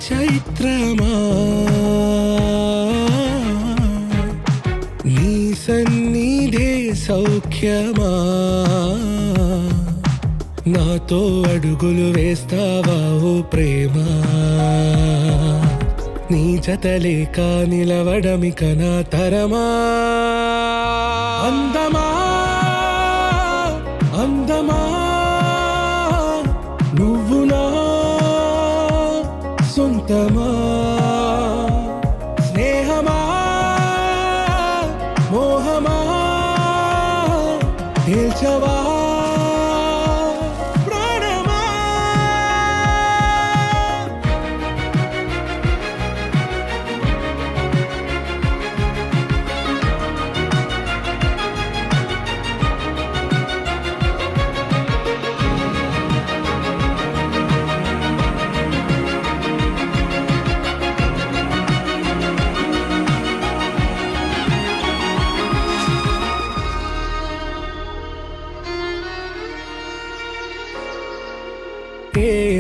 చైత్రమా నీ సన్నిధే సౌఖ్యమా నాతో అడుగులు వేస్తావా ఓ ప్రేమా నీ జతలేక నిలవడమిక నా తరమా అందమా అందమా నువ్వు నా సొంతమా స్నేహమా మోహమా తేల్చవా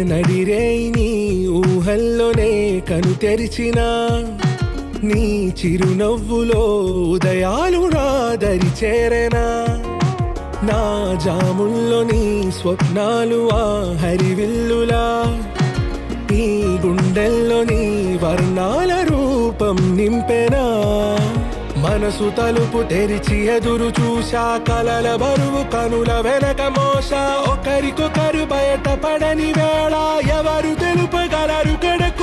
నడిరే నీ ఊహల్లోనే కను తెరిచిన నీ చిరునవ్వులో ఉదయాలు నా దరి చేరేనా నా జాముల్లో నీ స్వప్నాలు ఆ హరివిల్లులా ఈ గుండెల్లో నీ వర్ణాల రూపం నింపెనా మనసు తలుపు తెరిచి ఎదురు చూశా కలల బరువు కనుల వెనక మోసా ఒకరికొకరు బయట పడని వేళ ఎవరు తెలుపగలరు గడక